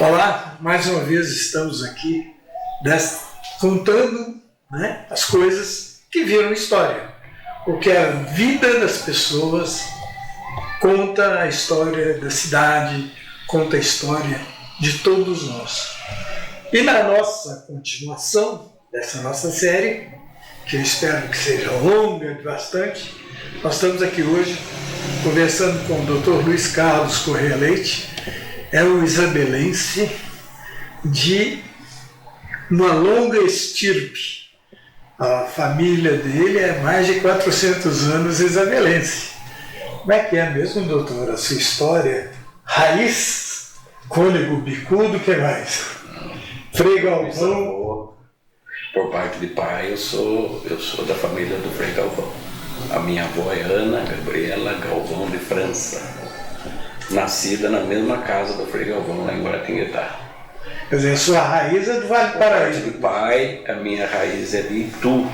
Olá, mais uma vez estamos aqui contando, as coisas que viram história, porque a vida das pessoas conta a história da cidade, conta a história de todos nós. E na nossa continuação dessa nossa série, que eu espero que seja longa bastante, nós estamos aqui hoje conversando com o Dr. Luiz Carlos Correia Leite. É um isabelense de uma longa estirpe. A família dele é mais de 400 anos isabelense. Como é que é mesmo, doutor, a sua história? Raiz, cônego bicudo, o que mais? Frei Galvão. Por parte de pai, eu sou da família do Frei Galvão. A minha avó é Ana Gabriela Galvão de França, nascida na mesma casa do Frei Galvão, lá em Guaratinguetá. Quer dizer, a sua raiz é do Vale do Paraíba. Por parte de pai, a minha raiz é de Itu.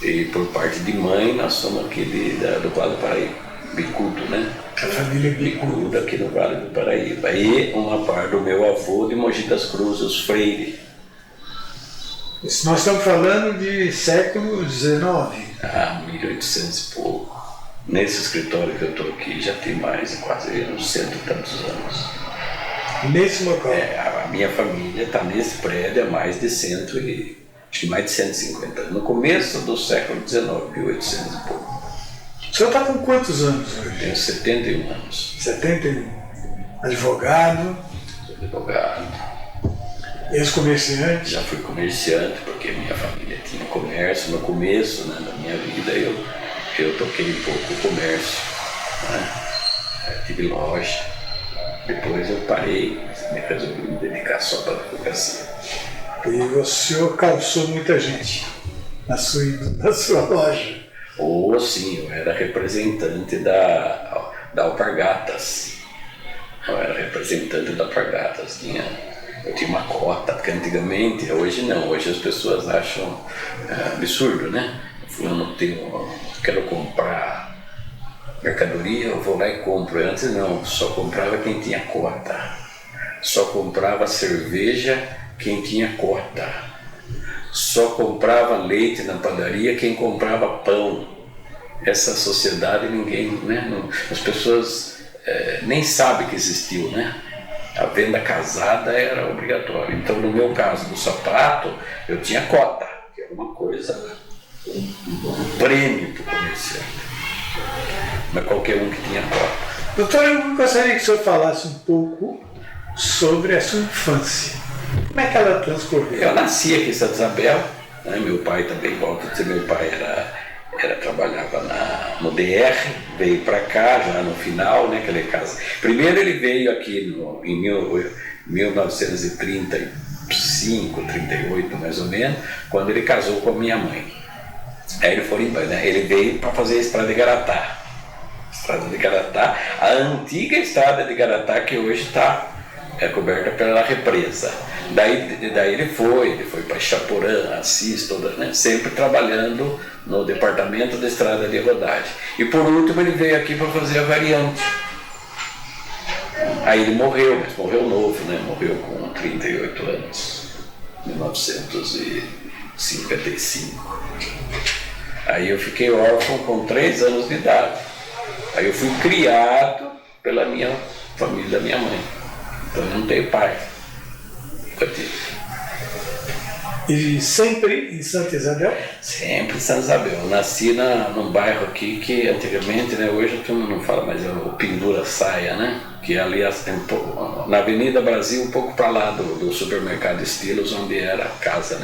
E por parte de mãe, nós somos aqui do Vale do Paraíba, bicudo, né? A família bicudo aqui no Vale do Paraíba. E uma parte do meu avô de Mogi das Cruzes, os Freire. Isso nós estamos falando de século XIX. 1800 e pouco. Nesse escritório que eu estou aqui já tem mais de quase uns 100 e tantos anos. Nesse local? A minha família está nesse prédio há mais de 150 anos. No começo do século XIX, 1800 e pouco. O senhor está com quantos anos hoje? Tenho 71 anos. 71. Advogado? Sou advogado. Ex-comerciante? Já fui comerciante, porque minha família tinha comércio. No começo da minha vida eu toquei um pouco o comércio, tive loja. Depois eu parei, resolvi me dedicar só para a advocacia. E o senhor calçou muita gente na sua loja? Ou sim, eu era representante da Alpargatas. Eu era representante da Alpargatas. Eu tinha uma cota, porque antigamente, hoje não, hoje as pessoas acham absurdo, né? Fulano quero comprar mercadoria, eu vou lá e compro. Antes não, só comprava quem tinha cota. Só comprava cerveja quem tinha cota. Só comprava leite na padaria quem comprava pão. Essa sociedade ninguém, as pessoas nem sabem que existiu, né? A venda casada era obrigatória. Então, no meu caso do sapato, eu tinha cota, que era uma coisa, um prêmio para o comerciante. Mas qualquer um que tinha cota. Doutor, eu gostaria que o senhor falasse um pouco sobre a sua infância. Como é que ela transcorreu? Eu nasci aqui em Santa Isabel, meu pai também, volta a dizer, meu pai trabalhava no DR, veio para cá já no final, que ele casa. Primeiro ele veio aqui em 1935, 38 mais ou menos, quando ele casou com a minha mãe. Aí ele foi embora, ele veio para fazer a estrada de Garatá. Estrada de Garatá, a antiga estrada de Garatá que hoje está coberta pela represa. Daí ele foi para Chaporã, Assis, sempre trabalhando no departamento da estrada de rodagem. E por último ele veio aqui para fazer a variante. Aí ele morreu, mas morreu novo, morreu com 38 anos, 1955. Aí eu fiquei órfão com 3 anos de idade. Aí eu fui criado pela minha família, da minha mãe. Então eu não tenho pai. E sempre em Santa Isabel? Sempre em Santa Isabel. Eu nasci num bairro aqui que antigamente, hoje a turma não fala, mas é o Pendura Saia, que é ali na Avenida Brasil, um pouco para lá do supermercado Estilos, onde era a casa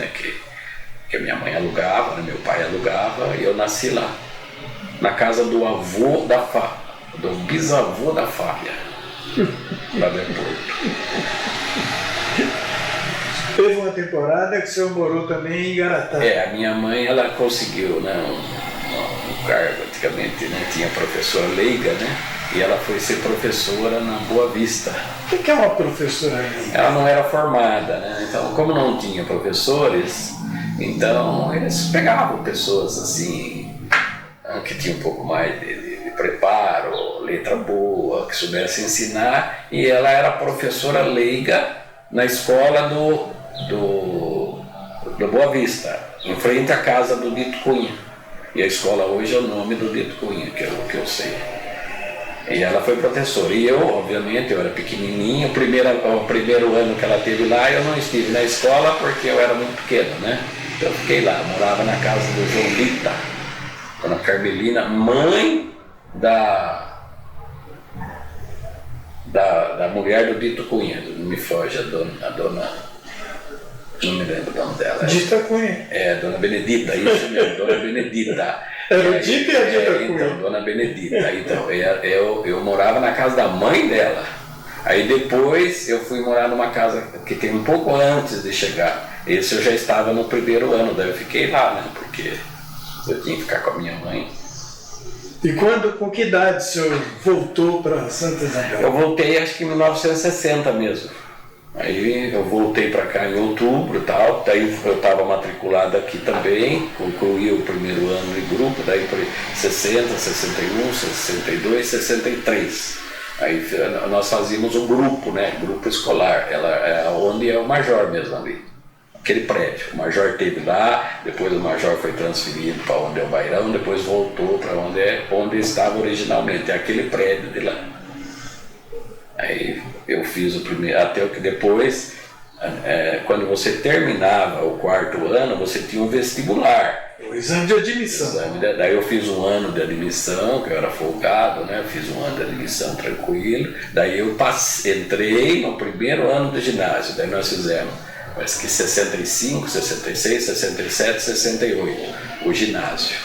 que a minha mãe alugava, meu pai alugava, e eu nasci lá. Na casa do bisavô da Fábia, lá do aeroporto. Teve uma temporada que o senhor morou também em Garatá. A minha mãe, ela conseguiu, um cargo, antigamente, tinha professora leiga, e ela foi ser professora na Boa Vista. O que é uma professora leiga? Ela não era formada, então como não tinha professores, então eles pegavam pessoas assim, que tinham um pouco mais de preparo, letra boa, que soubesse ensinar, e ela era professora leiga na escola do Boa Vista, em frente à casa do Dito Cunha. E a escola hoje é o nome do Dito Cunha, que é o que eu sei. E ela foi professora. E eu, obviamente, eu era pequenininho. O primeiro ano que ela teve lá, eu não estive na escola porque eu era muito pequeno, né? Então eu fiquei lá, morava na casa do João Lita, Dona Carmelina, mãe da mulher do Dito Cunha. Não me foge a dona não me lembro o nome dela. Dita Cunha. Dona Benedita, isso mesmo, Dona Benedita. Era o Dita e a Dita Cunha. Então, Dona Benedita. Então, eu morava na casa da mãe dela. Aí depois eu fui morar numa casa que tem um pouco antes de chegar. Esse eu já estava no primeiro ano, daí eu fiquei lá, né? Porque eu tinha que ficar com a minha mãe. E com que idade o senhor voltou para Santa Isabel? Eu voltei acho que em 1960 mesmo. Aí eu voltei para cá em outubro e tal, daí eu estava matriculado aqui também, concluí o primeiro ano de grupo, daí por 60, 61, 62, 63. Aí nós fazíamos um grupo, né? Grupo escolar, ela é onde é o Major mesmo ali, aquele prédio. O Major esteve lá, depois o Major foi transferido para onde é o Bairão, depois voltou para onde estava originalmente, é aquele prédio de lá. Aí eu fiz o primeiro, até que depois, quando você terminava o quarto ano, você tinha um vestibular. O exame de admissão. Daí eu fiz um ano de admissão, que eu era folgado, né? Fiz um ano de admissão tranquilo. Daí eu entrei no primeiro ano do ginásio. Daí nós fizemos, parece que 65, 66, 67, 68, o ginásio.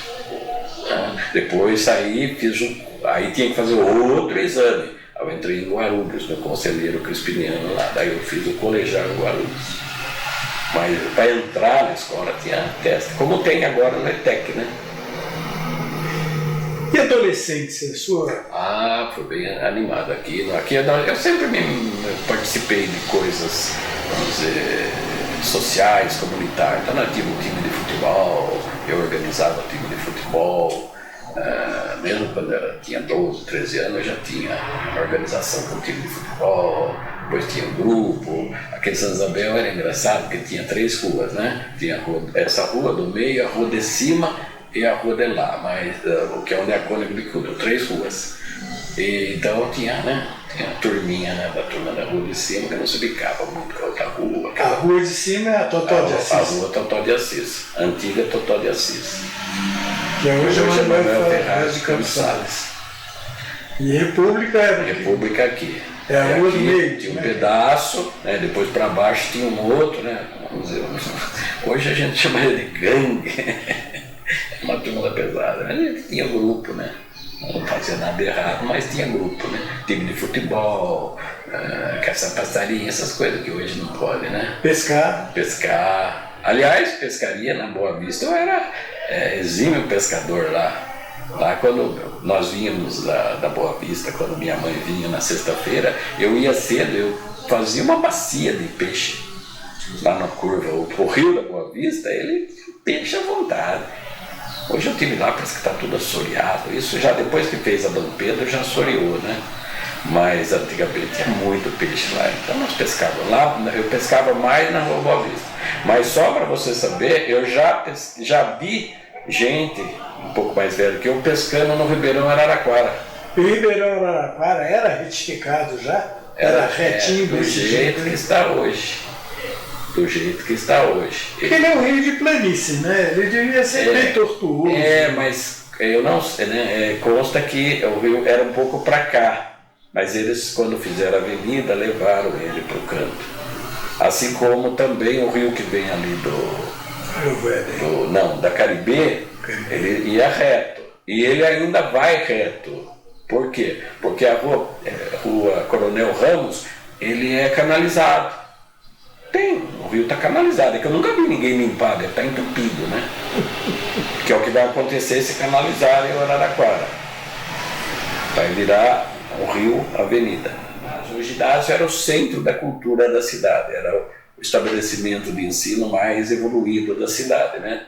Depois saí, aí tinha que fazer outro exame. Eu entrei em Guarulhos, no Conselheiro Crispiniano lá, daí eu fiz o colegial em Guarulhos. Mas para entrar na escola tinha teste, como tem agora no ETEC, né? E adolescência sua? Foi bem animado aqui. Eu sempre participei de coisas, vamos dizer, sociais, comunitárias. Então nós tínhamos um time de futebol, eu organizava o time de futebol. Mesmo quando eu tinha 12, 13 anos, eu já tinha organização com o time de futebol, depois tinha um grupo. Aqui em Santa Isabel era engraçado porque tinha 3 ruas, né? Tinha essa rua do meio, a rua de cima e a rua de lá, mas, que é onde é a Cônego Bicudo, 3 ruas. E, então tinha a turminha, né, da turma da rua de cima que não se ubicava muito com a outra rua. A rua de cima é a Totó de Assis. A rua Totó de Assis, a antiga Totó de Assis. Que hoje é Manuel Ferraz de Campos Sales. E República República aqui. É a rua do meio. Tinha um pedaço, né, depois para baixo tinha um outro, né? Vamos dizer, hoje a gente chama de gangue. Uma turma da pesada. A gente tinha grupo, né? Não fazia nada errado, mas tinha grupo, né? Time de futebol, caçar passarinho, essas coisas que hoje não pode, né? Pescar. Aliás, pescaria na Boa Vista, eu era exímio pescador lá. Lá quando nós vínhamos da Boa Vista, quando minha mãe vinha na sexta-feira, eu ia cedo, eu fazia uma bacia de peixe lá na curva. O rio da Boa Vista, ele peixe à vontade. Hoje eu estive lá, parece que está tudo assoreado. Isso já depois que fez a Dom Pedro já assoreou, né? Mas antigamente tinha muito peixe lá, então nós pescávamos lá. Eu pescava mais na Rua Boa Vista. Mas só para você saber, eu já vi gente um pouco mais velho que eu pescando no Ribeirão Araraquara. O Ribeirão Araraquara era retificado já? Era retinho do jeito que está hoje. Do jeito que está hoje. Porque ele é um rio de planície, né? Ele devia ser bem tortuoso. Mas eu não sei, né? Consta que o rio era um pouco para cá. Mas eles, quando fizeram a avenida, levaram ele para o canto. Assim como também o rio que vem ali da Caribê, ele ia reto. E ele ainda vai reto. Por quê? Porque a rua Coronel Ramos, ele é canalizado. O rio está canalizado. É que eu nunca vi ninguém limpar, deve estar entupido, né? Que é o que vai acontecer se canalizar em Araraquara. Vai virar o rio Avenida. O ginásio era o centro da cultura da cidade, era o estabelecimento de ensino mais evoluído da cidade, né?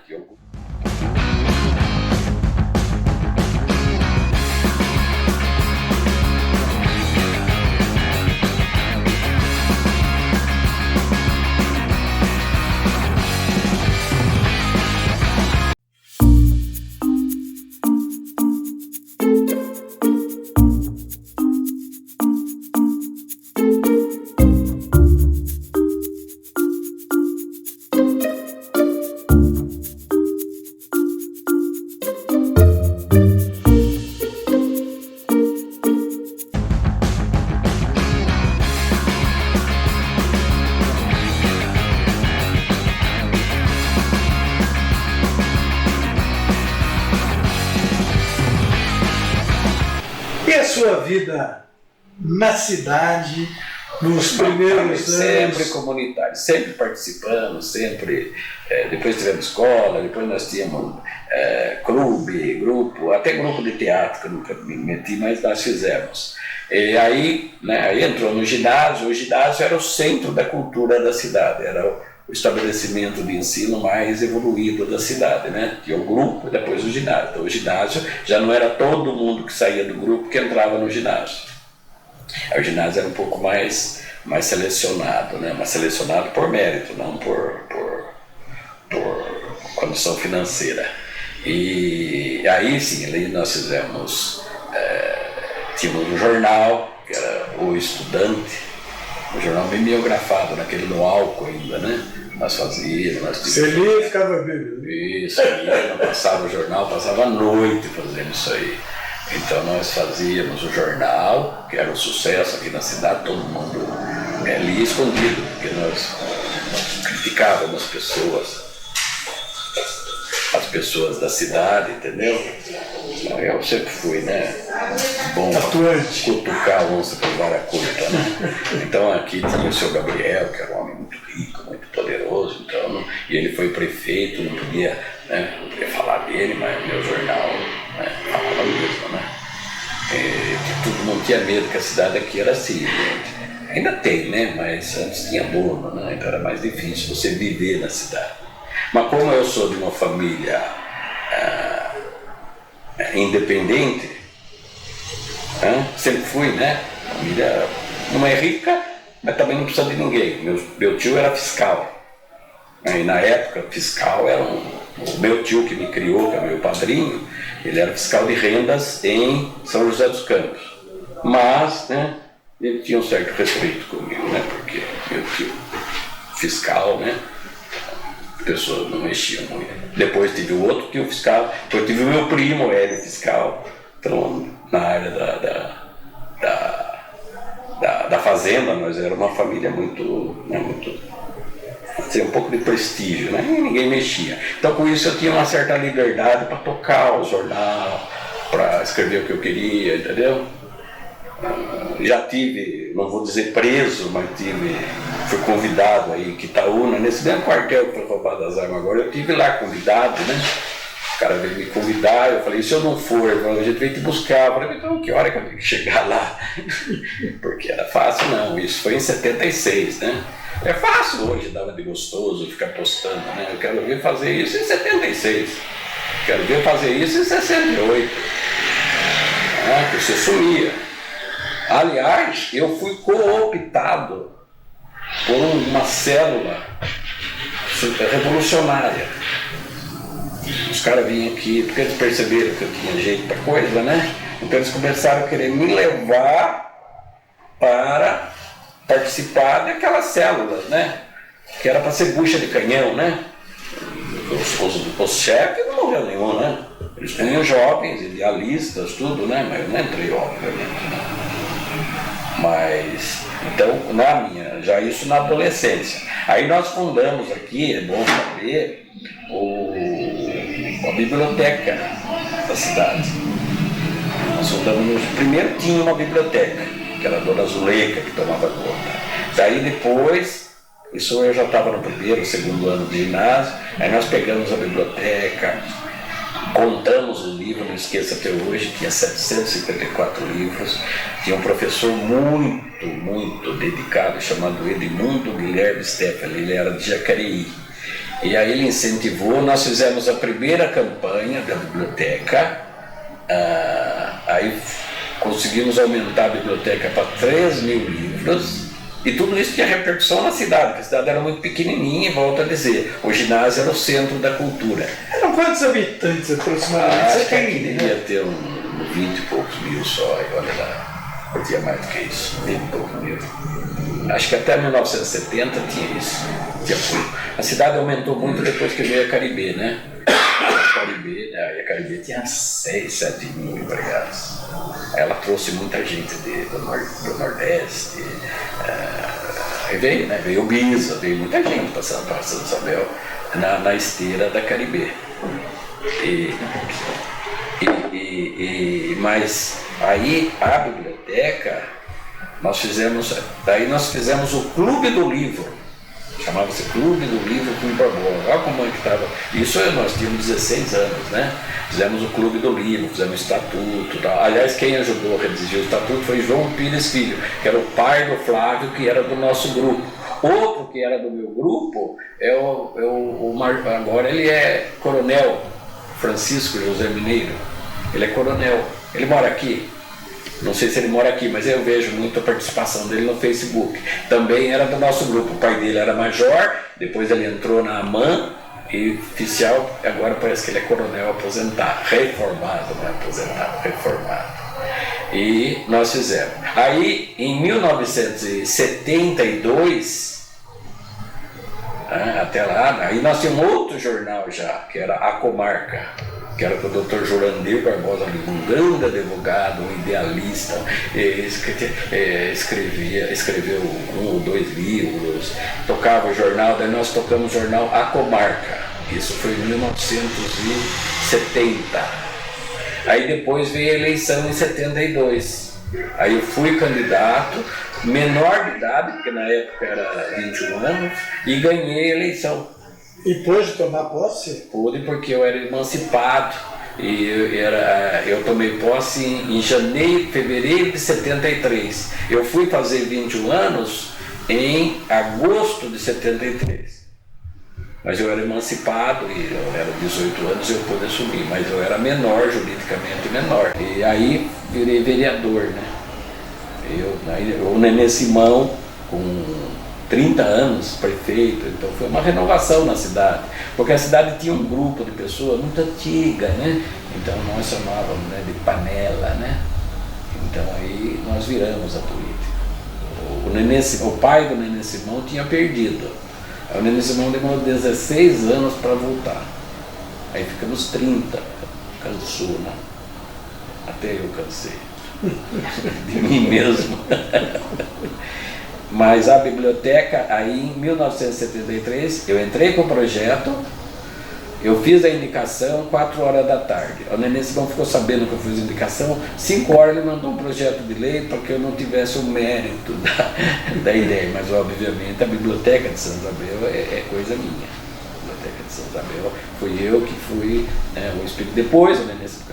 sua vida na cidade, nos primeiros anos? Sempre comunitário, sempre participando, sempre. Depois tivemos escola, depois nós tínhamos clube, grupo, até grupo de teatro, que eu nunca me meti, mas nós fizemos. E aí, né, aí entrou no ginásio. O ginásio era o centro da cultura da cidade, era o estabelecimento de ensino mais evoluído da cidade, né? Tinha o grupo e depois o ginásio. Então o ginásio já não era todo mundo que saía do grupo que entrava no ginásio. Aí o ginásio era um pouco mais selecionado, né? Mas selecionado por mérito, não por condição financeira. E aí sim, ali nós fizemos, tínhamos um jornal, que era O Estudante, um jornal mimeografado, naquele no álcool ainda, né? Nós fazíamos. Você lia e ficava bêbado. Isso, lia, passava o jornal, passava a noite fazendo isso aí. Então nós fazíamos o jornal, que era um sucesso aqui na cidade, todo mundo lia escondido, porque nós criticávamos as pessoas da cidade, entendeu? Eu sempre fui, né, bom atuante, cutucar a onça com vara curta, né? Então aqui tinha o seu Gabriel, que era um homem muito rico, muito poderoso, então, e ele foi prefeito, não podia falar dele, mas o meu jornal, né, falava mesmo, né? Todo mundo tinha medo, que a cidade aqui era assim, gente. Ainda tem, né? Mas antes tinha dono, né? Então era mais difícil você viver na cidade. Mas como eu sou de uma família independente, sempre fui, né? Família não é rica, mas também não precisa de ninguém. Meu tio era fiscal. E na época, fiscal era o meu tio que me criou, que é meu padrinho, ele era fiscal de rendas em São José dos Campos. Mas, né, ele tinha um certo respeito comigo, né? Porque meu tio fiscal, né? Pessoas não mexiam muito. Depois tive o outro tio fiscal, depois tive o meu primo, Hélio, fiscal. Então, na área da fazenda, nós era uma família muito, né, assim, um pouco de prestígio, né? E ninguém mexia. Então, com isso, eu tinha uma certa liberdade para tocar o jornal, para escrever o que eu queria, entendeu? Já tive, não vou dizer preso, mas fui convidado aí em Quitaúna, nesse mesmo quartel que foi roubado as armas agora, eu tive lá convidado, né? O cara veio me convidar, eu falei, se eu não for, a gente veio te buscar. Eu falei, então que hora que eu tenho que chegar lá? Porque era fácil, não, isso foi em 76, né? É fácil hoje, dava de gostoso ficar postando, né? Eu quero ver fazer isso em 76, quero ver fazer isso em 68, que você sumia. Aliás, eu fui cooptado por uma célula revolucionária. Os caras vinham aqui, porque eles perceberam que eu tinha jeito para coisa, né? Então eles começaram a querer me levar para participar daquelas células, né? Que era para ser bucha de canhão, né? Os chefes não morreram nenhum, né? Eles tinham jovens, idealistas, tudo, né? Mas eu não entrei, obviamente, né? Mas, então, já isso na adolescência. Aí nós fundamos aqui, é bom saber, a biblioteca da cidade. Nós fundamos, primeiro tinha uma biblioteca, que era a Dona Zuleika que tomava conta. Daí depois, isso eu já estava no primeiro, segundo ano de ginásio, aí nós pegamos a biblioteca, contamos o livro, não esqueça até hoje, tinha 754 livros, tinha um professor muito dedicado, chamado Edmundo Guilherme Steffel, ele era de Jacareí. E aí ele incentivou, nós fizemos a primeira campanha da biblioteca, aí conseguimos aumentar a biblioteca para 3.000 livros, e tudo isso tinha repercussão na cidade, porque a cidade era muito pequenininha, e volto a dizer, o ginásio era o centro da cultura. Eram quantos habitantes aproximadamente? Acho que aqui devia ter 20 e poucos mil só, e olha lá, eu tinha mais do que isso, 20 e poucos mil. Acho que até 1970 tinha isso, A cidade aumentou muito depois que veio a Caribe, né? A Caribe tinha 6, 7 mil empregados. Ela trouxe muita gente do Nordeste. Aí veio, né? Veio o Bisa, veio muita gente passando para São Isabel na esteira da Caribe. Mas Aí a biblioteca, nós fizemos o Clube do Livro, chamava-se Clube do Livro com Barbosa. Olha como é que estava. Isso nós tínhamos 16 anos, né? Fizemos o Clube do Livro, fizemos o estatuto. Tal. Aliás, quem ajudou a redigir o estatuto foi João Pires Filho, que era o pai do Flávio, que era do nosso grupo. Outro que era do meu grupo agora ele é coronel, Francisco José Mineiro. Ele é coronel. Ele mora aqui. Não sei se ele mora aqui, mas eu vejo muito a participação dele no Facebook. Também era do nosso grupo. O pai dele era major, depois ele entrou na AMAN e oficial, agora parece que ele é coronel aposentado, reformado, não é aposentado, reformado. E nós fizemos. Aí, em 1972, até lá, aí nós tínhamos outro jornal já, que era A Comarca, que era com o Dr. Jurandir Barbosa, um grande advogado, um idealista, escreveu 1 ou 2 livros, tocava o jornal, daí nós tocamos o jornal A Comarca, isso foi em 1970. Aí depois veio a eleição em 72, aí eu fui candidato, menor de idade, porque na época era 21 anos, e ganhei a eleição. E pôde tomar posse? Pude, porque eu era emancipado e eu tomei posse em fevereiro de 73. Eu fui fazer 21 anos em agosto de 73. Mas eu era emancipado e eu era 18 anos e eu pude assumir, mas eu era menor, juridicamente menor. E aí virei vereador, né? O Nenê Simão, com 30 anos, prefeito, então foi uma renovação na cidade, porque a cidade tinha um grupo de pessoas muito antiga, né? Então nós chamávamos, né, de panela, né? Então aí nós viramos a política. O pai do Nenê Simão tinha perdido. Aí o Nenê Simão demorou 16 anos para voltar. Aí ficamos 30, cansou, né? Até eu cansei de mim mesmo. Mas a biblioteca, aí em 1973, eu entrei com o projeto, eu fiz a indicação 4 horas da tarde. O Nenê Simão ficou sabendo que eu fiz a indicação, 5 horas ele mandou um projeto de lei para que eu não tivesse o mérito da ideia. Mas obviamente a Biblioteca de São Isabel é coisa minha. A Biblioteca de São Isabel fui eu que fui, né, o espírito. Depois o Nenê Simão,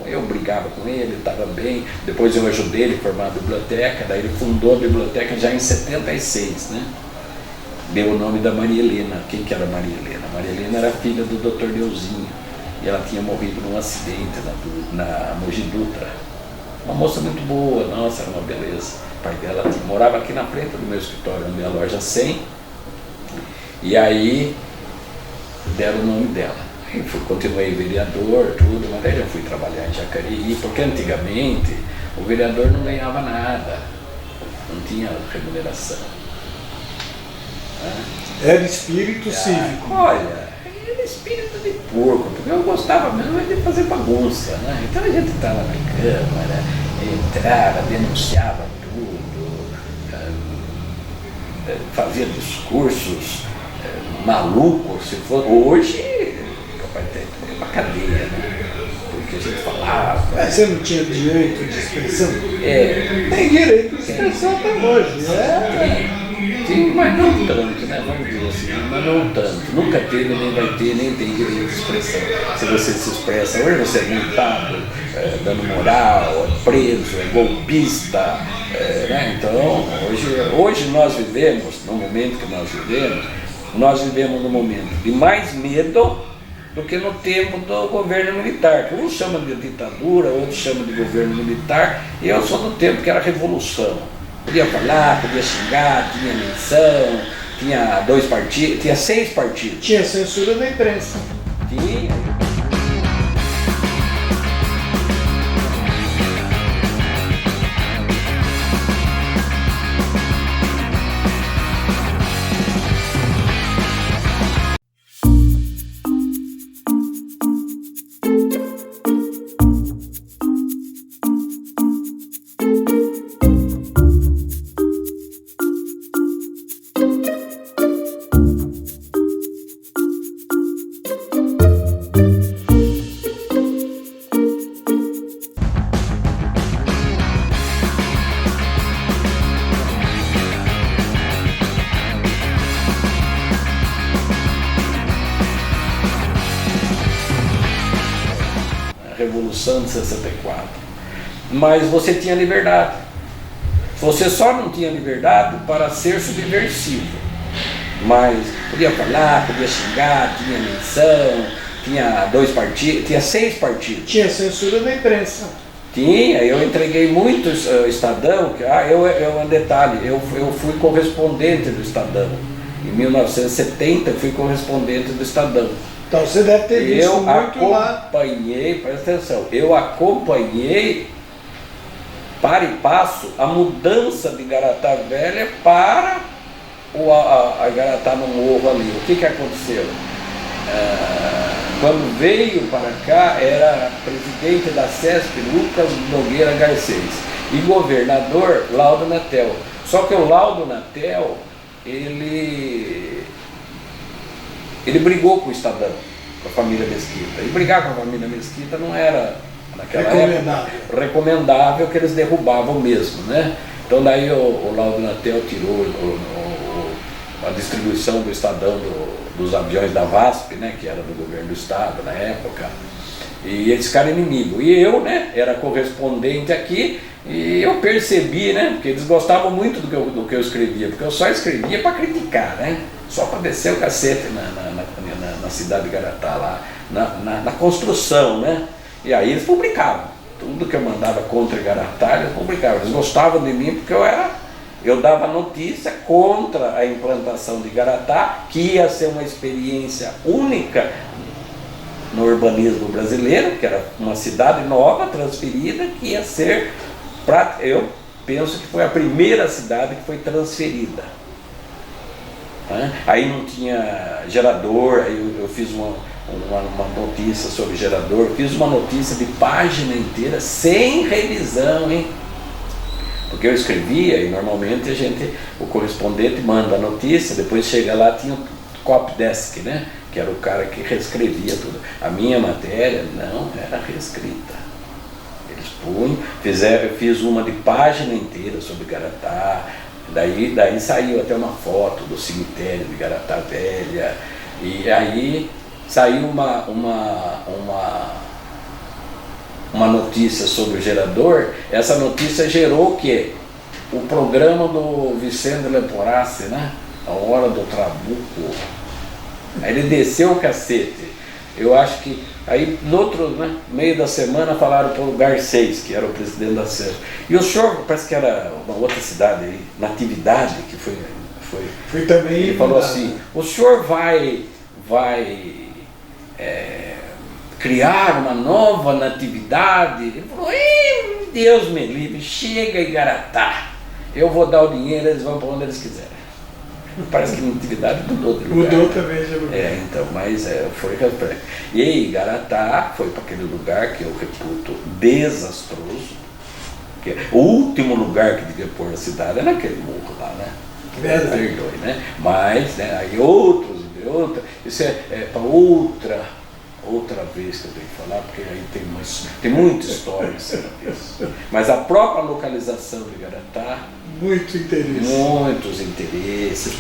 eu brigava com ele, estava bem, depois eu ajudei ele a formar a biblioteca, daí ele fundou a biblioteca já em 76, né? Deu o nome da Maria Helena. Quem que era Maria Helena? Maria Helena era filha do Dr. Neuzinho, e ela tinha morrido num acidente na Mogi Dutra. Uma moça muito boa, nossa, era uma beleza. O pai dela morava aqui na frente do meu escritório, na minha loja 100, e aí deram o nome dela. Continuei vereador, tudo, mas aí já fui trabalhar em Jacareí, porque antigamente o vereador não ganhava nada, não tinha remuneração. Era espírito cívico. Olha, era espírito de porco, porque eu gostava mesmo de fazer bagunça, né? Então a gente estava na Câmara, entrava, denunciava tudo, fazia discursos malucos, se for. Hoje vai ter uma cadeia, né? Porque a gente falava. Mas você não tinha direito de expressão? Tem direito de expressão até hoje, né? Tem, mas não tanto, né? Vamos dizer assim, mas não tanto. Nunca teve, nem vai ter, nem tem direito de expressão. Se você se expressa, hoje você é multado, dando moral, é preso, é golpista, né? Então, hoje nós vivemos, no momento que nós vivemos num momento de mais medo do que no tempo do governo militar, que uns chamam de ditadura, outros chamam de governo militar, e eu sou do tempo que era revolução. Podia falar, podia xingar, tinha eleição, tinha 2 partidos, tinha 6 partidos. Tinha censura da imprensa. Tinha. Revolução de 64. Mas você tinha liberdade. Você só não tinha liberdade para ser subversivo. Mas podia falar, podia xingar, tinha menção, tinha 2 partidos, tinha 6 partidos. Tinha censura da imprensa. Tinha, eu entreguei muito Estadão, um detalhe, eu fui correspondente do Estadão. Em 1970 eu fui correspondente do Estadão. Então você deve ter visto muito lá. Presta atenção, eu acompanhei para e passo a mudança de Igaratá Velha para a Igaratá no Morro ali. O que aconteceu? Quando veio para cá, era presidente da CESP, Lucas Nogueira Garcês, e governador, Laudo Natel. Só que o Laudo Natel, ele brigou com o Estadão, com a família Mesquita. E brigar com a família Mesquita não era, naquela época, recomendável, que eles derrubavam mesmo, né? Então daí o Laudo Natel tirou a distribuição do Estadão dos aviões da VASP, né, que era do governo do estado na época, e eles ficaram inimigos. E eu, né, era correspondente aqui, e eu percebi, né, porque eles gostavam muito do que eu escrevia, porque eu só escrevia para criticar, né, só para descer o cacete na cidade de Igaratá, lá, na construção, né, e aí eles publicavam. Tudo que eu mandava contra Igaratá, eles publicavam. Eles gostavam de mim porque eu dava notícia contra a implantação de Igaratá, que ia ser uma experiência única no urbanismo brasileiro, que era uma cidade nova, transferida, que ia ser, eu penso que foi a primeira cidade que foi transferida. Aí não tinha gerador, aí eu fiz uma notícia sobre gerador, fiz uma notícia de página inteira, sem revisão, hein? Porque eu escrevia e normalmente o correspondente manda a notícia, depois chega lá, tinha o copydesk, né? Que era o cara que reescrevia tudo. A minha matéria não era reescrita. Eles punham, eu fiz uma de página inteira sobre Igaratá, daí saiu até uma foto do cemitério de Igaratá Velha, e aí saiu uma notícia sobre o gerador. Essa notícia gerou o quê? O programa do Vicente Leporassi, né? A Hora do Trabuco. Aí ele desceu o cacete. Eu acho que aí no meio da semana falaram para o Garcês, que era o presidente da CESP. E o senhor, parece que era uma outra cidade aí, Natividade, que foi também. Ele falou assim: o senhor vai criar uma nova natividade? Ele falou: Deus me livre, chega Igaratá, eu vou dar o dinheiro, eles vão para onde eles quiserem. Parece que natividade mudou de lugar. Mudou também de lugar. Então, mas foi. E aí Igaratá foi para aquele lugar que eu reputo desastroso, que é o último lugar que devia pôr a cidade, era naquele morro lá, né? Perdoe, né? Mas, né, aí isso é para outra vez que eu tenho que falar, porque aí tem muita história em cima disso. Mas a própria localização de Igaratá, muitos interesses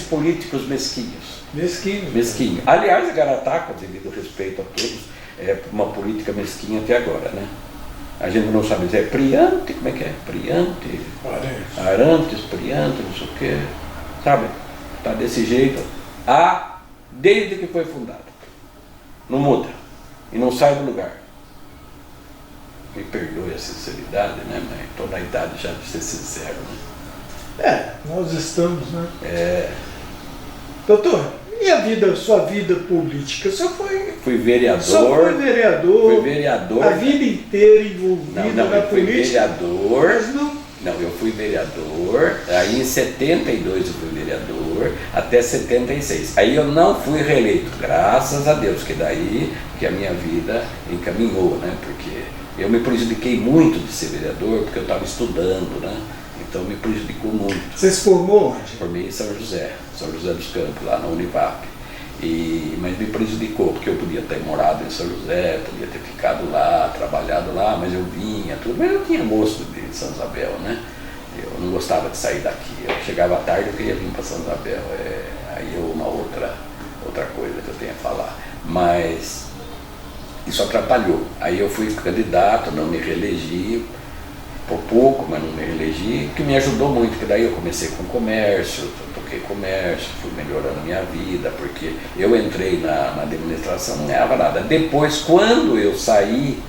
políticos mesquinhos. Mesquinho. Aliás, Igaratá, com devido respeito a todos, é uma política mesquinha até agora, né? A gente não sabe dizer Priante, como é que é? Priante, Arantes, Priante, não sei o quê, sabe? Está desse jeito desde que foi fundado. Não muda e não sai do lugar. Me perdoe a sinceridade, né? Mas estou na idade já de ser sincero, né? Nós estamos, né? Doutor, e sua vida política? Só fui vereador. Fui vereador. A vida inteira envolvido na política. Eu fui vereador, aí em 72 eu fui vereador, até 76. Aí eu não fui reeleito, graças a Deus, que daí que a minha vida encaminhou, né? Porque eu me prejudiquei muito de ser vereador, porque eu estava estudando, né? Então me prejudicou muito. Você se formou onde? Formei em São José dos Campos, lá na Univap. Mas me prejudicou, porque eu podia ter morado em São José, podia ter ficado lá, trabalhado lá, mas eu vinha, tudo, mas eu tinha gosto de São Isabel, né? Eu não gostava de sair daqui, eu chegava à tarde, eu queria vir para São Isabel, aí uma outra coisa que eu tenho a falar. Mas Isso atrapalhou. Aí eu fui candidato, não me reelegi, por pouco, mas não me reelegi, que me ajudou muito, porque daí eu comecei com comércio, toquei comércio, fui melhorando a minha vida, porque eu entrei na administração, não ganhava nada. Depois, quando eu saí,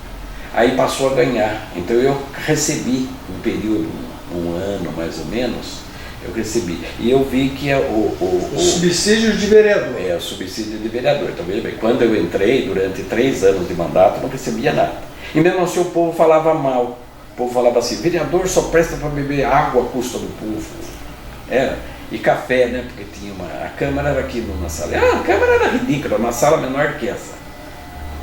aí passou a ganhar. Então eu recebi, um período, um ano mais ou menos, eu recebi. E eu vi que o subsídio de vereador. O subsídio de vereador. Então veja bem, quando eu entrei, durante 3 anos de mandato, não recebia nada. E mesmo assim o povo falava mal. O povo falava assim, vereador só presta para beber água à custa do povo. Era. E café, né? Porque tinha a Câmara era aqui na sala. A Câmara era ridícula, uma sala menor do que essa.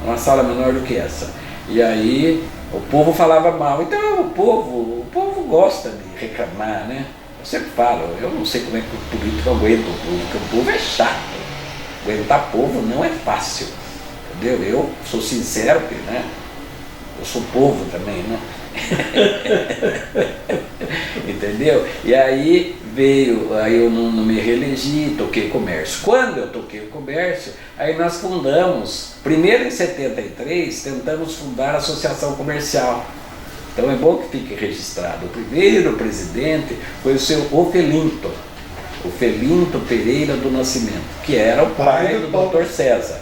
Uma sala menor do que essa. E aí o povo falava mal. Então o povo gosta de reclamar, né? Eu sempre falo, eu não sei como é que o político aguenta o povo, porque o povo é chato. Aguentar povo não é fácil. Entendeu? Eu sou sincero, porque, né? Eu sou povo também, né? Entendeu? E aí aí eu não me reelegi, toquei comércio. Quando eu toquei o comércio, aí nós fundamos, primeiro em 73, tentamos fundar a Associação Comercial. Então é bom que fique registrado. O primeiro presidente foi o seu Ofelinto Pereira do Nascimento, que era o pai do Dr. César.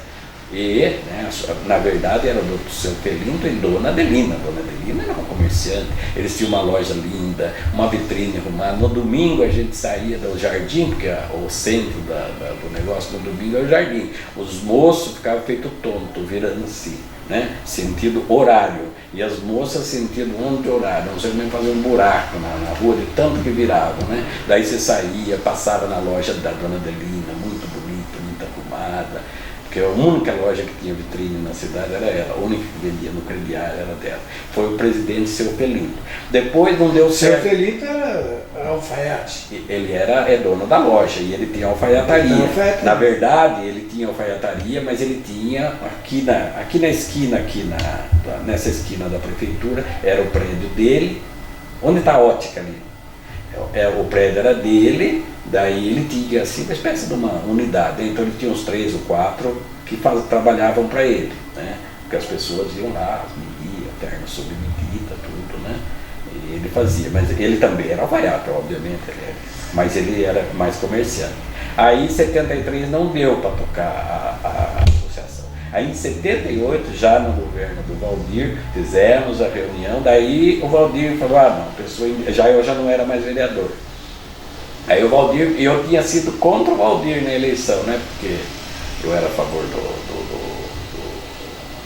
E, né, na verdade, era o seu Ofelinto e Dona Adelina. Dona Adelina era uma comerciante, eles tinham uma loja linda, uma vitrine arrumada. No domingo a gente saía do jardim, porque o centro do negócio no domingo é o jardim. Os moços ficavam feito tonto, virando assim, né, sentido horário. E as moças sentindo anti-horário, você mesmo fazer um buraco na rua de tanto que viravam, né? Daí você saía, passava na loja da Dona Adelina, muito bonita, muito arrumada. Porque a única loja que tinha vitrine na cidade era ela, a única que vendia no crediário era dela. Foi o presidente Seu Felinto. Depois não deu certo. Seu Felinto era alfaiate. Ele é dono da loja e ele tinha alfaiataria. Na verdade, ele tinha alfaiataria, mas ele tinha aqui na esquina, nessa esquina da prefeitura, era o prédio dele. Onde está a ótica ali? O prédio era dele, daí ele tinha assim uma espécie de uma unidade, então ele tinha uns 3 ou 4 que trabalhavam para ele, né? Porque as pessoas iam lá, mediam, terno sob medida, tudo, né? E ele fazia, mas ele também era alfaiate, obviamente, mas ele era mais comerciante. Aí em 73 não deu para tocar a associação. Aí em 78, já no governo do Valdir, fizemos a reunião, daí o Valdir falou, eu já não era mais vereador. Aí o Valdir, e eu tinha sido contra o Valdir na eleição, né? Porque eu era a favor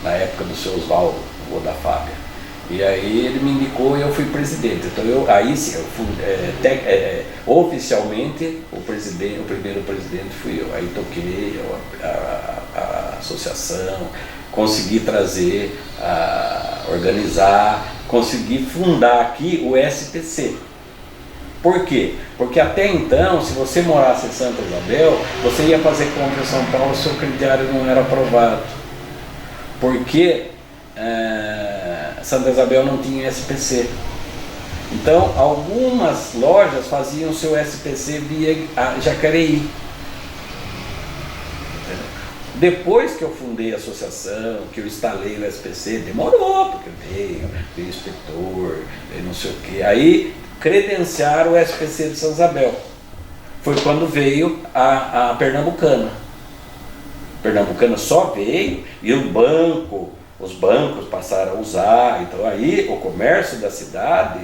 na época do seu Oswaldo, o da Fábia. E aí ele me indicou e eu fui presidente. Então aí sim, oficialmente o primeiro presidente fui eu. Aí toquei a associação, consegui trazer, organizar, consegui fundar aqui o SPC. Por quê? Porque até então, se você morasse em Santa Isabel, você ia fazer compra em São Paulo, seu crediário não era aprovado. Porque Santa Isabel não tinha SPC. Então, algumas lojas faziam seu SPC via Jacareí. Depois que eu fundei a associação, que eu instalei o SPC, demorou, porque veio inspetor, veio não sei o quê. Aí credenciaram o SPC de Santa Isabel. Foi quando veio a Pernambucana. Pernambucana só veio e os bancos passaram a usar, então aí o comércio da cidade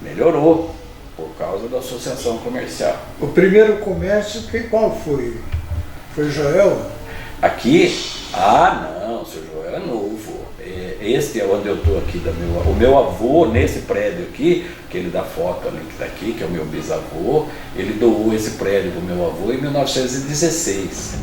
melhorou por causa da associação comercial. O primeiro comércio, qual foi? Foi o Joel? Aqui? Não, o seu Joel é novo. Este é onde eu estou aqui, o meu avô, nesse prédio aqui, aquele da foto ali que está aqui, que é o meu bisavô, ele doou esse prédio para o meu avô em 1916.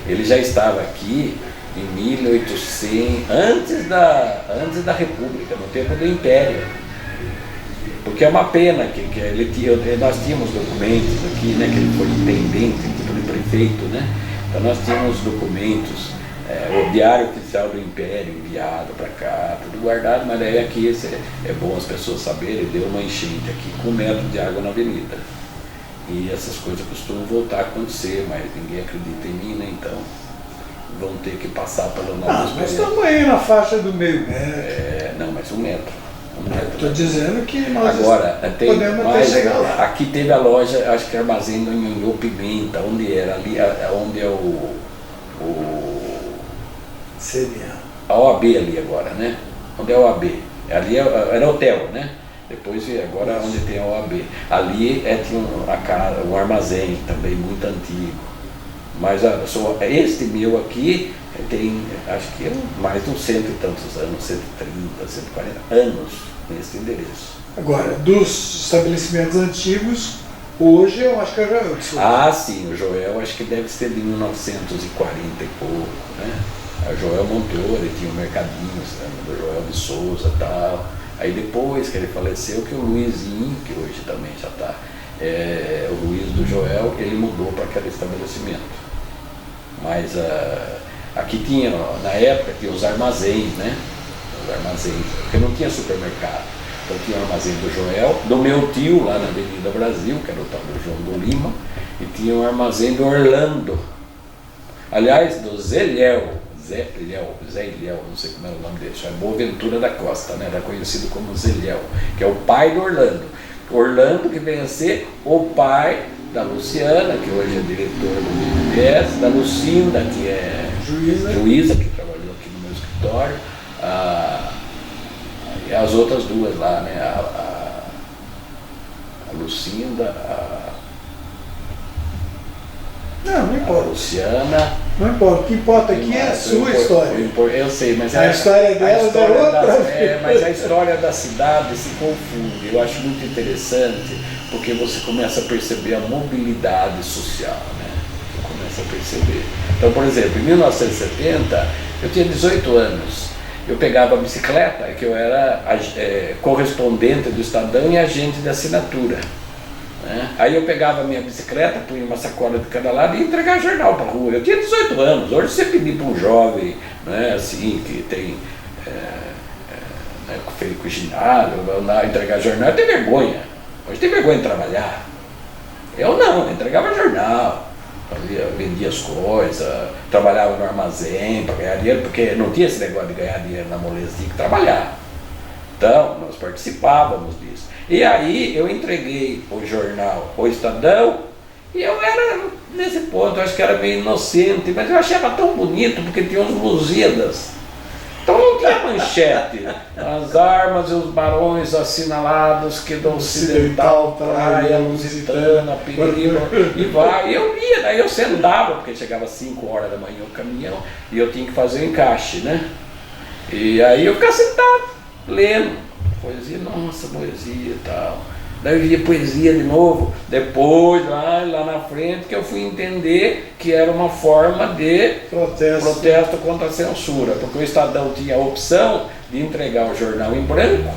Ele já estava aqui em 1800, antes da República, no tempo do Império. Porque é uma pena que nós tínhamos documentos aqui, né, que ele foi intendente, ele foi prefeito, né? Então nós tínhamos documentos, o Diário Oficial do Império enviado para cá, tudo guardado, mas aí aqui é bom as pessoas saberem, deu uma enchente aqui com 1 metro de água na avenida. E essas coisas costumam voltar a acontecer, mas ninguém acredita em mim, né? Então vão ter que passar pelo nosso. Nós estamos aí na faixa do meio metro. Não, mas 1 metro. Estou dizendo que nós podemos até chegar lá. Aqui teve a loja, acho que armazém do Nhonhô Pimenta, onde era ali, onde é o CNA. A OAB ali agora, né? Onde é a OAB? Ali era hotel, né? Depois agora onde tem a OAB. Ali tinha um armazém também muito antigo. Mas este meu aqui tem, acho que mais de uns 100 e tantos anos, 130, 140 anos nesse endereço. Agora, dos estabelecimentos antigos, hoje eu acho que é o Joel. Sim, o Joel acho que deve ser de 1940 e pouco, né? O Joel montou, ele tinha um mercadinho, do Joel de Souza e tal. Aí depois que ele faleceu, que o Luizinho, que hoje também já está, o Luiz do Joel, ele mudou para aquele estabelecimento. Mas aqui tinha, na época, tinha os armazéns, né? Os armazéns, porque não tinha supermercado. Então tinha o armazém do Joel, do meu tio, lá na Avenida Brasil, que era o tal do João do Lima, e tinha o armazém do Orlando. Aliás, do Zé Léo, não sei como é o nome dele, é Boaventura da Costa, né? Era conhecido como Zé Léo, que é o pai do Orlando. Orlando que vem a ser o pai da Luciana, que hoje é diretora do BNDES, da Lucinda, que é juíza, que trabalhou aqui no meu escritório, e as outras duas lá, né? A Lucinda, não importa. A Luciana. Não importa, o que importa aqui é a sua história. Eu sei, mas a história delas é outra. Mas a história da cidade se confunde. Eu acho muito interessante, porque você começa a perceber a mobilidade social, né? Você começa a perceber. Então, por exemplo, em 1970, eu tinha 18 anos. Eu pegava a bicicleta, que eu era correspondente do Estadão e agente de assinatura. Né? Aí eu pegava a minha bicicleta, punha uma sacola de cada lado e ia entregar jornal para a rua. Eu tinha 18 anos. Hoje você pedir para um jovem, né, assim, que tem feio com ginásio, entregar jornal, tem vergonha. Hoje tem vergonha de trabalhar. Eu não, eu entregava jornal, vendia as coisas, trabalhava no armazém para ganhar dinheiro, porque não tinha esse negócio de ganhar dinheiro na moleza, tinha que trabalhar. Então, nós participávamos disso. E aí eu entreguei o jornal O Estadão e eu era, nesse ponto, eu acho que era meio inocente, mas eu achava tão bonito porque tinha uns Lusíadas. Então não tinha manchete. As armas e os barões assinalados que do Ocidental, Praia, Lusitana, Perigo, e vai. E eu ia, daí eu sentava, porque chegava às 5 horas da manhã o caminhão e eu tinha que fazer o encaixe, né? E aí eu ficava sentado, lendo. Poesia, nossa, poesia e tal. Daí eu via poesia de novo. Depois, lá na frente, que eu fui entender que era uma forma de protesto contra a censura. Porque o Estadão tinha a opção de entregar o jornal em branco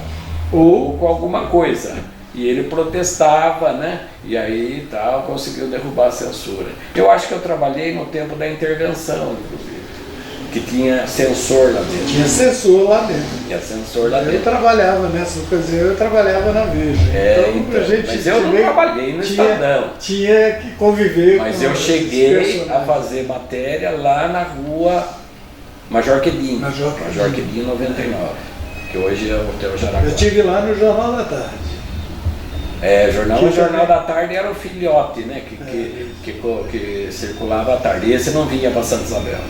ou com alguma coisa. E ele protestava, né? E aí tal, conseguiu derrubar a censura. Eu acho que eu trabalhei no tempo da intervenção, inclusive. Que tinha censor lá dentro. Tinha censor lá dentro. Tinha censor lá dentro. Eu trabalhava nessa ocasião, eu trabalhava na Veja. Então, a gente mas eu não trabalhei no Estadão. Tinha que conviver mas com eu cheguei a fazer matéria lá na rua Major Quedinho. Major Quedinho 99, que hoje é o Hotel Jaraguá. Eu estive lá no Jornal da Tarde. O Jornal da Tarde era o filhote, né? Que circulava à tarde. E esse não vinha para Santa Isabel.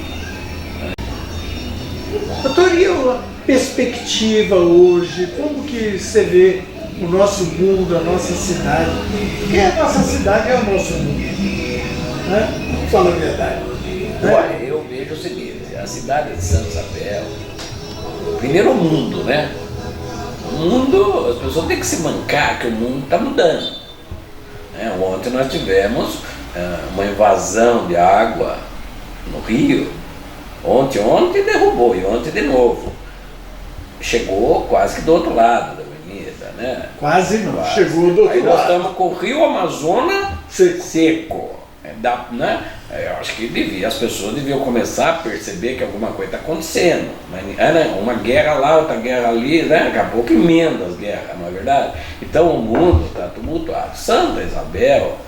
Doutor, e a perspectiva hoje, como que você vê o nosso mundo, a nossa cidade? Porque a nossa cidade é o nosso mundo, né? Vamos falar a verdade. Olha, eu vejo o seguinte, a cidade de Santa Isabel, primeiro o mundo, né? O mundo, as pessoas têm que se mancar que o mundo está mudando. Ontem nós tivemos uma invasão de água no Rio. Ontem derrubou, e ontem de novo. Chegou quase que do outro lado da avenida, né? Quase não, quase. Chegou do outro lado. Aí nós estamos com o Rio Amazonas seco. Né? Eu acho que as pessoas deviam começar a perceber que alguma coisa está acontecendo. Né? Uma guerra lá, outra guerra ali, né? Daqui a pouco emenda as guerras, não é verdade? Então o mundo está tumultuado. Santa Isabel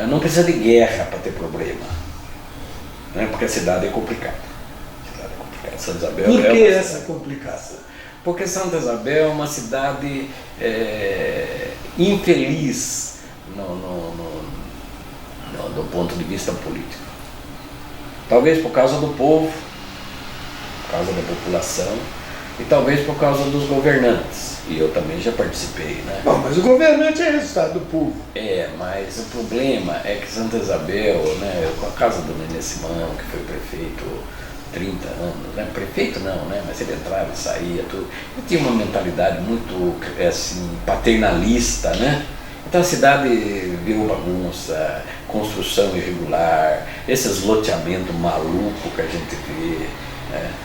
não precisa de guerra para ter problema, né? Porque a cidade é complicada. Santa Isabel Por que essa complicação? Porque Santa Isabel é uma cidade infeliz do ponto de vista político. Talvez por causa do povo, por causa da população e talvez por causa dos governantes. E eu também já participei, né? Bom, mas o governante é resultado do povo. Mas o problema é que Santa Isabel, né, com a casa do Nenê Simão, que foi prefeito 30 anos, né? Prefeito não, né? Mas ele entrava e saía, tudo. Ele tinha uma mentalidade muito assim, paternalista, né? Então a cidade virou bagunça, construção irregular, esses loteamentos malucos que a gente vê.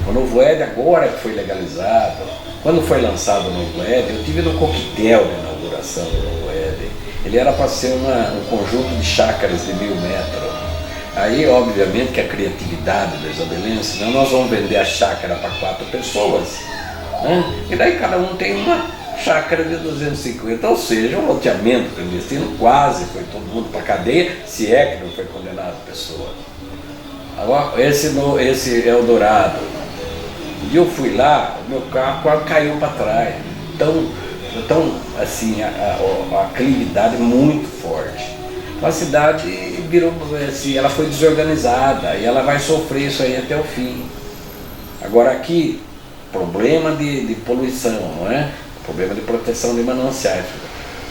O Novo Éden agora que foi legalizado, quando foi lançado o Novo Éden, eu tive no coquetel da inauguração do Novo Éden. Ele era para ser um conjunto de chácaras de 1000 metros. Aí, obviamente, que a criatividade dos isabelenses, senão nós vamos vender a chácara para 4 pessoas, né? E daí cada um tem uma chácara de 250, ou seja, um loteamento clandestino, quase foi todo mundo para a cadeia, se é que não foi condenado a pessoa. Agora, esse Eldorado, e eu fui lá, o meu carro quase caiu para trás, então assim, a aclividade é muito forte. A cidade virou, assim, ela foi desorganizada e ela vai sofrer isso aí até o fim. Agora aqui, problema de poluição, não é? Problema de proteção de mananciais.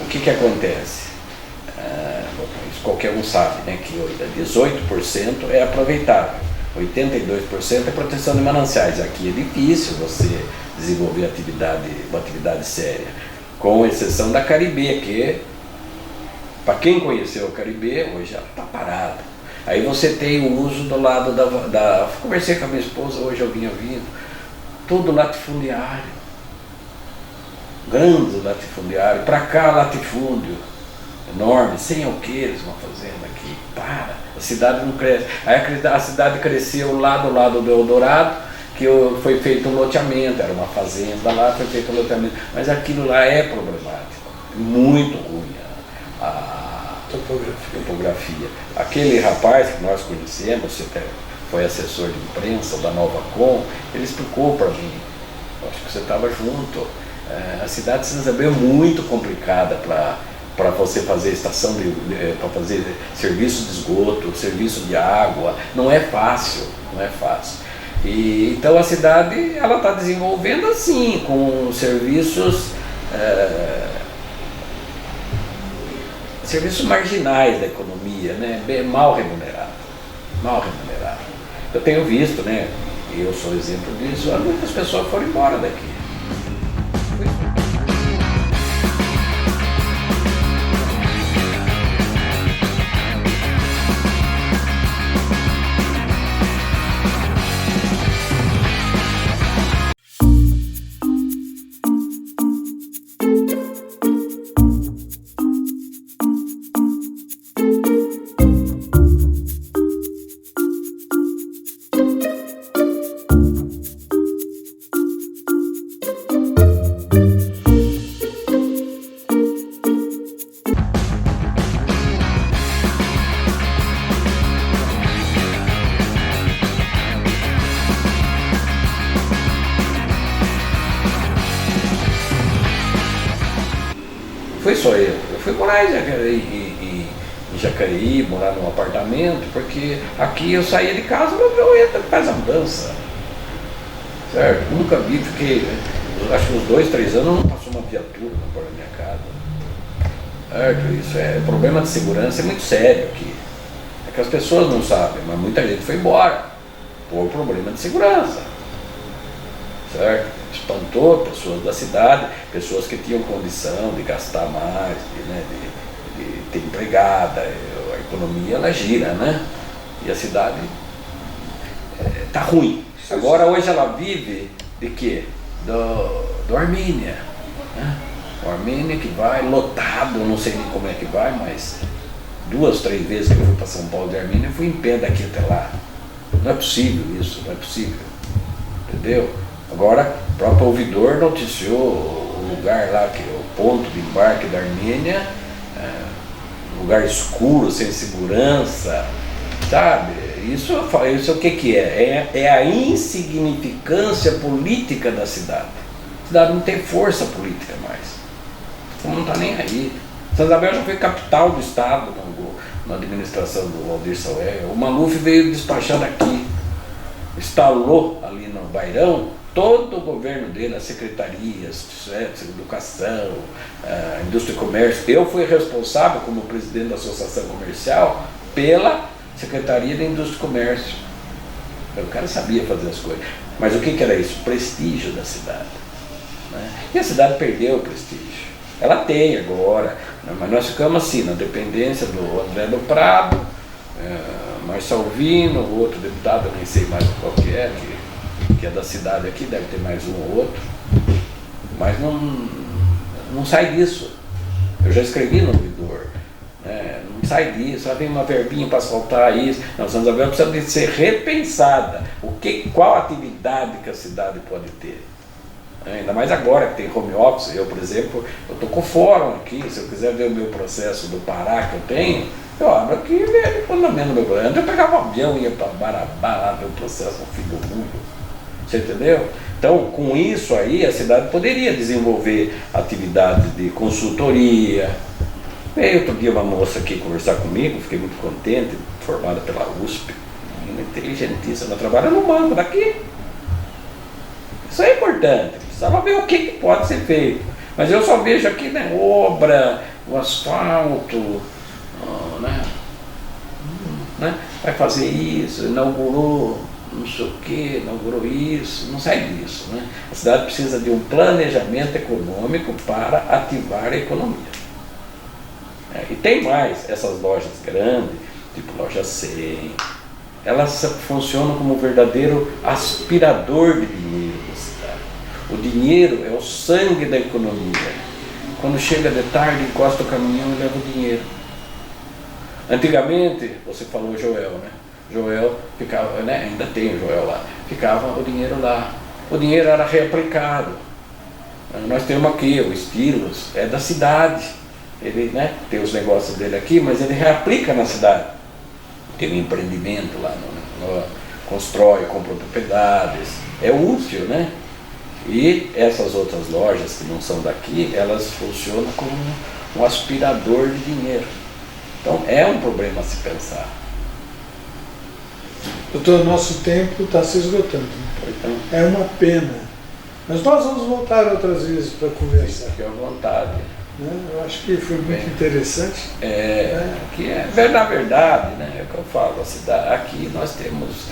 O que acontece? Isso qualquer um sabe, né? Que 18% é aproveitável, 82% é proteção de mananciais. Aqui é difícil você desenvolver uma atividade séria, com exceção da Caribe, que para quem conheceu o Caribe, hoje ela está parada. Aí você tem o uso do lado da... Conversei com a minha esposa, hoje eu vinha vindo, tudo latifundiário, grande latifundiário, para cá latifúndio, enorme, sem alqueires, uma fazenda aqui, a cidade não cresce. Aí a cidade cresceu lá do lado do Eldorado, que foi feito um loteamento, era uma fazenda lá, foi feito um loteamento, mas aquilo lá é problemático, muito ruim. A topografia. Aquele rapaz que nós conhecemos, você foi assessor de imprensa da Nova Com, ele explicou para mim, acho que você estava junto, a cidade de Santa Isabel é muito complicada para você fazer para fazer serviço de esgoto, serviço de água, não é fácil. E então a cidade ela está desenvolvendo assim, com serviços marginais da economia, né? Mal remunerado. Eu tenho visto, né? E eu sou exemplo disso, muitas pessoas foram embora daqui. Foi só eu fui morar em Jacareí, morar num apartamento, porque aqui eu saía de casa, eu ia fazer a mudança, certo? Nunca vi, fiquei, acho que uns 2, 3 anos não passou uma viatura na minha casa, certo? Isso é problema de segurança, é muito sério aqui, é que as pessoas não sabem, mas muita gente foi embora por problema de segurança, certo? Espantou pessoas da cidade, pessoas que tinham condição de gastar mais, de ter empregada, a economia ela gira, né? E a cidade tá ruim. Agora hoje ela vive de quê? Do Armênia, né? O Armênia que vai lotado, não sei nem como é que vai, mas 2, 3 vezes que eu fui para São Paulo de Armênia, eu fui em pé daqui até lá. Não é possível isso, não é possível. Entendeu? Agora, o próprio ouvidor noticiou o lugar lá, que é o ponto de embarque da Armênia, um lugar escuro, sem segurança, sabe? Isso o que é? É a insignificância política da cidade. A cidade não tem força política mais. Não está nem aí. Santa Isabel já foi capital do estado na administração do Valdir Sauer. O Maluf veio despachar daqui, instalou ali no Bairrão todo o governo dele, as secretarias, educação, indústria e comércio. Eu fui responsável, como presidente da associação comercial, pela Secretaria da Indústria e Comércio. O cara sabia fazer as coisas. Mas o que era isso? Prestígio da cidade, né? E a cidade perdeu o prestígio. Ela tem agora, mas nós ficamos assim, na dependência do André do Prado, Marcelo Vino, o outro deputado, eu nem sei mais qual que é da cidade aqui, deve ter mais um ou outro, mas não sai disso. Eu já escrevi no ouvidor, né? Não sai disso, só tem uma verbinha para asfaltar isso. Não, Santa Isabel precisa de ser repensada. Qual atividade que a cidade pode ter? Ainda mais agora que tem home office. Eu, por exemplo, eu estou com o fórum aqui. Se eu quiser ver o meu processo do Pará que eu tenho, eu abro aqui e vejo quando eu meu processo. Antes eu pegava um avião e ia para Marabá lá ver o processo no fim do mundo. Você entendeu? Então, com isso aí, a cidade poderia desenvolver atividades de consultoria. Veio outro dia uma moça aqui conversar comigo, fiquei muito contente, formada pela USP, inteligentíssima, ela trabalha no banco daqui. Isso é importante, precisava ver o que pode ser feito. Mas eu só vejo aqui, né, obra, o asfalto, né, vai fazer isso, inaugurou não sei o que, inaugurou isso, não sai disso, né? A cidade precisa de um planejamento econômico para ativar a economia. E tem mais, essas lojas grandes, tipo loja 100, elas funcionam como um verdadeiro aspirador de dinheiro da cidade. O dinheiro é o sangue da economia. Quando chega de tarde, encosta o caminhão e leva o dinheiro. Antigamente, você falou Joel, né? Joel ficava, né? Ainda tem o Joel lá, ficava o dinheiro lá. O dinheiro era reaplicado. Nós temos aqui, o Estilos, é da cidade. Ele, né, tem os negócios dele aqui, mas ele reaplica na cidade. Tem um empreendimento lá, constrói, compra propriedades, é útil, né? E essas outras lojas que não são daqui, elas funcionam como um aspirador de dinheiro. Então é um problema a se pensar. Doutor, nosso tempo está se esgotando. Então, é uma pena. Mas nós vamos voltar outras vezes para conversar. Fique à vontade. Eu acho que foi muito interessante. Na verdade, né, é o que eu falo, a cidade, aqui nós temos,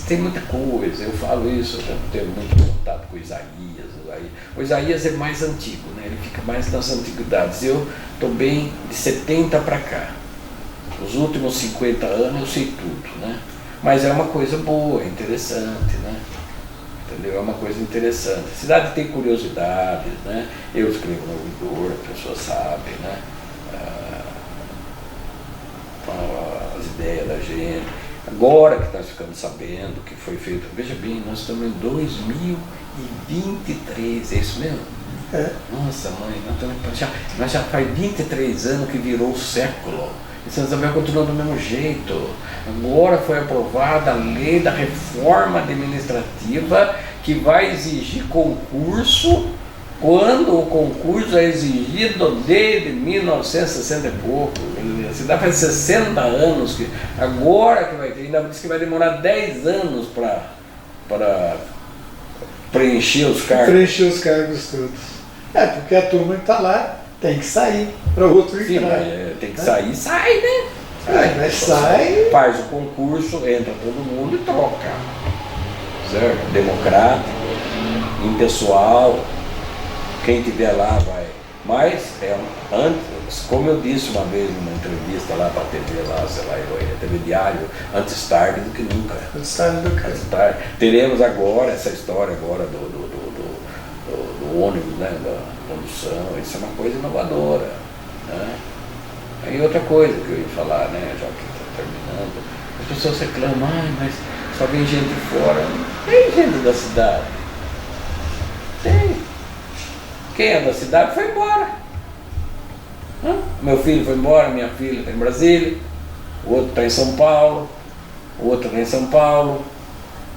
tem muita coisa, eu falo isso, eu já tenho muito contato com o Isaías. O Isaías é mais antigo, né, ele fica mais nas antiguidades. Eu estou bem de 70 para cá. Os últimos 50 anos eu sei tudo, né? Mas é uma coisa boa, interessante, né? Entendeu? É uma coisa interessante. A cidade tem curiosidades, né? Eu escrevo no ouvidor, a pessoa sabe, né? As ideias da gente. Agora que nós ficamos sabendo que foi feito, veja bem, nós estamos em 2023, é isso mesmo? É. Nossa mãe, nós já faz 23 anos que virou o século. E Santa Isabel continua do mesmo jeito. Agora foi aprovada a lei da reforma administrativa que vai exigir concurso quando o concurso é exigido desde 1960 e pouco. A cidade faz 60 anos que agora que vai ter, ainda diz que vai demorar 10 anos para preencher os cargos. Preencher os cargos todos. Porque a turma que está lá tem que sair para o outro entrar. Sim, tem que sair, sai, né? Sai. Faz o concurso, entra todo mundo e troca. Certo? Democrático, impessoal. Quem tiver lá vai Mas, antes, como eu disse uma vez numa entrevista lá para a TV, lá, sei lá, TV Diário, antes tarde do que nunca. Antes tarde do que Antes tarde. Teremos agora essa história agora do ônibus, né, da condução, isso é uma coisa inovadora. Né? Aí outra coisa que eu ia falar, né, já que está terminando, as pessoas reclamam, mas só vem gente de fora. Tem gente da cidade. Tem. Quem é da cidade foi embora. Meu filho foi embora, minha filha está em Brasília, o outro está em São Paulo, o outro está em São Paulo.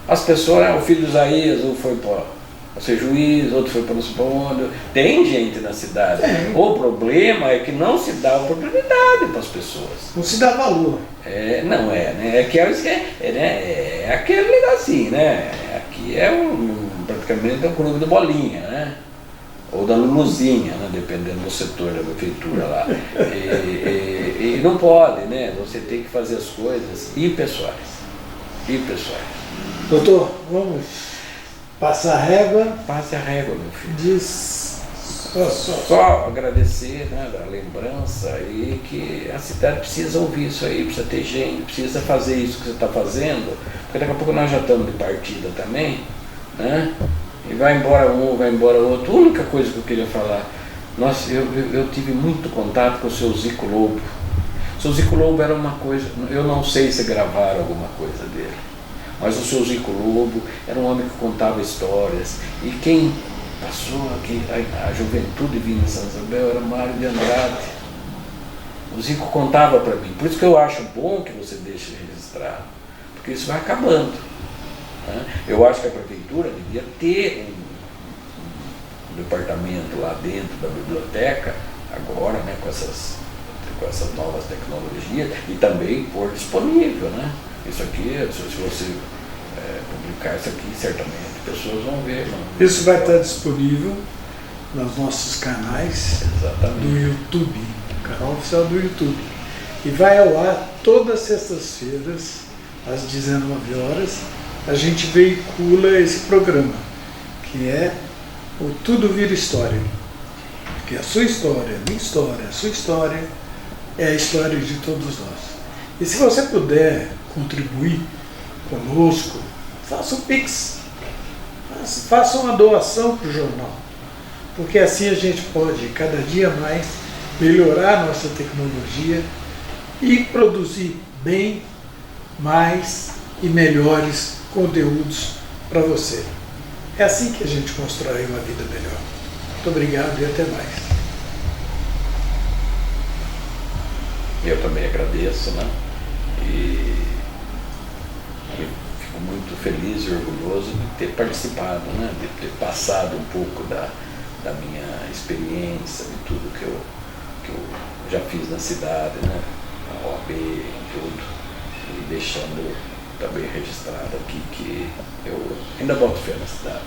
As pessoas, o filho do Isaías, um foi para ser juiz, outro foi para não sei para onde. Tem gente na cidade. Tem. O problema é que não se dá oportunidade para as pessoas. não se dá valor. Não é, né? É aquele negocinho, né? Aqui é praticamente um clube de bolinha, né? Ou da Luluzinha, né? Dependendo do setor da prefeitura lá. E não pode, né? Você tem que fazer as coisas impessoais. Doutor, vamos passar a régua. Passe a régua, meu filho. Diz Só agradecer, né, da lembrança e que a cidade precisa ouvir isso aí, precisa ter gente, precisa fazer isso que você está fazendo, porque daqui a pouco nós já estamos de partida também, né? E vai embora um, vai embora outro. A única coisa que eu queria falar, eu tive muito contato com o seu Zico Lobo. O seu Zico Lobo era uma coisa, eu não sei se gravaram alguma coisa dele, mas o seu Zico Lobo era um homem que contava histórias, e quem passou aqui, a juventude vinha em São Isabel, era Mário de Andrade. O Zico contava para mim, por isso que eu acho bom que você deixe registrado, porque isso vai acabando. Né? Eu acho que a prefeitura devia ter um departamento lá dentro da biblioteca, agora, né, com essas novas tecnologias, e também pôr disponível, né? Isso aqui, se você publicar isso aqui, certamente pessoas vão ver. Isso vai estar disponível nos nossos canais. Exatamente. Do YouTube, canal oficial do YouTube. E vai ao ar todas as sextas-feiras, às 19 horas, a gente veicula esse programa, que é o Tudo Vira História. Porque a sua história, a minha história, a sua história é a história de todos nós. E se você puder contribuir conosco, faça um Pix, faça uma doação para o jornal, porque assim a gente pode cada dia mais melhorar a nossa tecnologia e produzir bem, mais e melhores conteúdos para você. É assim que a gente constrói uma vida melhor. Muito obrigado e até mais. Eu também agradeço, né? E fico muito feliz e orgulhoso de ter participado, né? De ter passado um pouco da minha experiência, de tudo que eu já fiz na cidade, né? A OAB e tudo, e deixando também registrado aqui que eu ainda boto fé na cidade.